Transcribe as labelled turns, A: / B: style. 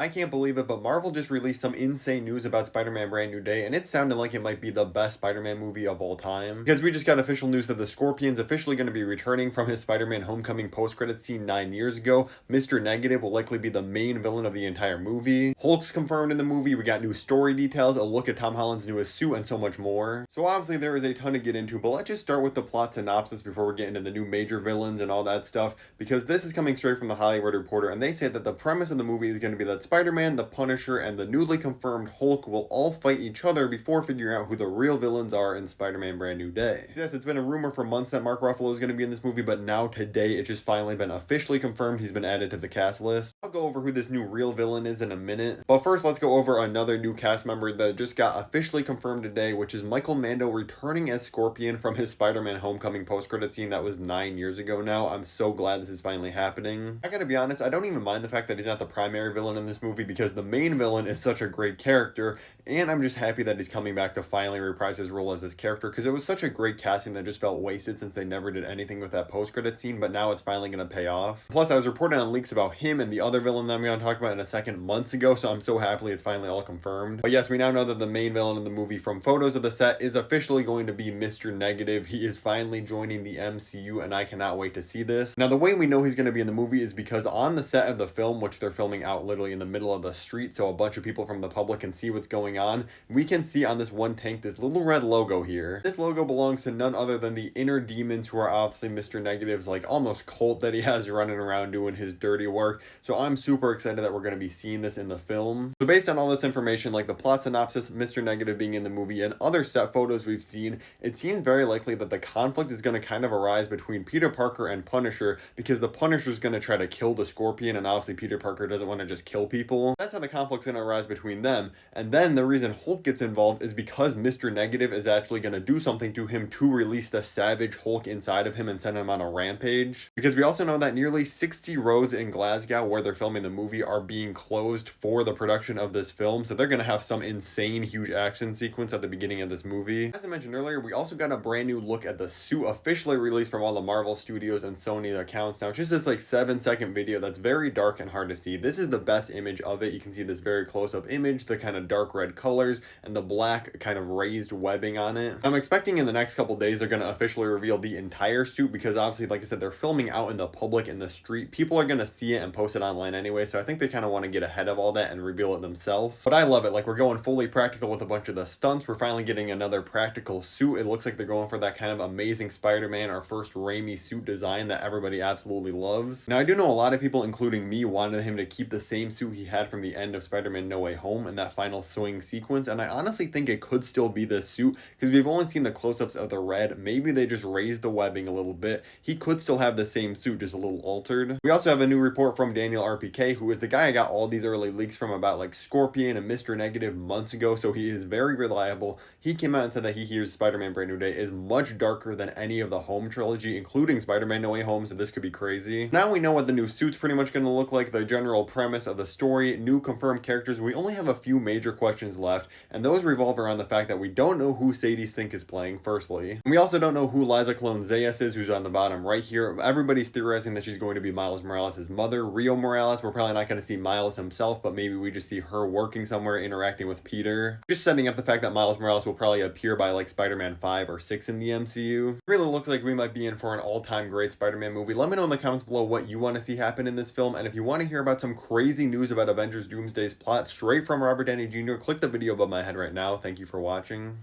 A: I can't believe it, but Marvel just released some insane news about Spider-Man Brand New Day, and it sounded like it might be the best Spider-Man movie of all time. Because we just got official news that the Scorpion's officially going to be returning from his Spider-Man Homecoming post-credits scene 9 years ago. Mr. Negative will likely be the main villain of the entire movie. Hulk's confirmed in the movie, we got new story details, a look at Tom Holland's newest suit, and so much more. So obviously there is a ton to get into, but let's just start with the plot synopsis before we get into the new major villains and all that stuff, because this is coming straight from the Hollywood Reporter, and they say that the premise of the movie is going to be that Spider-Man, the Punisher, and the newly confirmed Hulk will all fight each other before figuring out who the real villains are in Spider-Man Brand New Day. Yes, it's been a rumor for months that Mark Ruffalo is going to be in this movie, but now today it's just finally been officially confirmed he's been added to the cast list. I'll go over who this new real villain is in a minute, but first let's go over another new cast member that just got officially confirmed today, which is Michael Mando returning as Scorpion from his Spider-Man Homecoming post-credit scene that was 9 years ago now. I'm so glad this is finally happening. I gotta be honest, I don't even mind the fact that he's not the primary villain in this movie because the main villain is such a great character, and I'm just happy that he's coming back to finally reprise his role as this character because it was such a great casting that just felt wasted since they never did anything with that post-credit scene, but now it's finally going to pay off. Plus, I was reporting on leaks about him and the other villain that I'm going to talk about in a second months ago, so I'm so happy it's finally all confirmed. But yes, we now know that the main villain in the movie from photos of the set is officially going to be Mr. Negative. He is finally joining the MCU, and I cannot wait to see this. Now, the way we know he's going to be in the movie is because on the set of the film, which they're filming out literally in the middle of the street, so a bunch of people from the public can see what's going on, we can see on this one tank this little red logo here. This logo belongs to none other than the inner demons, who are obviously Mr. Negative's like almost cult that he has running around doing his dirty work. So I'm super excited that we're going to be seeing this in the film. So based on all this information, like the plot synopsis, Mr. Negative being in the movie, and other set photos we've seen, it seems very likely that the conflict is going to kind of arise between Peter Parker and Punisher, because the Punisher is going to try to kill the Scorpion, and obviously Peter Parker doesn't want to just kill people. That's how the conflict's going to arise between them. And then the reason Hulk gets involved is because Mr. Negative is actually going to do something to him to release the savage Hulk inside of him and send him on a rampage. Because we also know that nearly 60 roads in Glasgow where they're filming the movie are being closed for the production of this film, so they're going to have some insane huge action sequence at the beginning of this movie. As I mentioned earlier, we also got a brand new look at the suit officially released from all the Marvel Studios and Sony accounts. Now it's just this like 7-second video that's very dark and hard to see. This is the best image of it. You can see this very close-up image, the kind of dark red colors and the black kind of raised webbing on it. I'm expecting in the next couple days they're going to officially reveal the entire suit, because obviously, like I said, they're filming out in the public in the street. People are going to see it and post it online anyway, so I think they kind of want to get ahead of all that and reveal it themselves. But I love it. Like, we're going fully practical with a bunch of the stunts. We're finally getting another practical suit. It looks like they're going for that kind of amazing Spider-Man, our first Raimi suit design that everybody absolutely loves. Now, I do know a lot of people, including me, wanted him to keep the same suit he had from the end of Spider-Man No Way Home in that final swing sequence, and I honestly think it could still be this suit because we've only seen the close-ups of the red. Maybe they just raised the webbing a little bit. He could still have the same suit, just a little altered. We also have a new report from Daniel RPK, who is the guy I got all these early leaks from about like Scorpion and Mr. Negative months ago, so he is very reliable. He came out and said that he hears Spider-Man Brand New Day is much darker than any of the Home trilogy, including Spider-Man No Way Home, so this could be crazy. Now we know what the new suit's pretty much going to look like, the general premise of the story, new confirmed characters. We only have a few major questions left, and those revolve around the fact that we don't know who Sadie Sink is playing, firstly. And we also don't know who Liza Clone Zayas is, who's on the bottom right here. Everybody's theorizing that she's going to be Miles Morales' mother, Rio Morales. We're probably not going to see Miles himself, but maybe we just see her working somewhere, interacting with Peter. Just setting up the fact that Miles Morales will probably appear by like Spider-Man 5 or 6 in the MCU. It really looks like we might be in for an all-time great Spider-Man movie. Let me know in the comments below what you want to see happen in this film, and if you want to hear about some crazy news about Avengers Doomsday's plot straight from Robert Downey Jr., click the video above my head right now. Thank you for watching.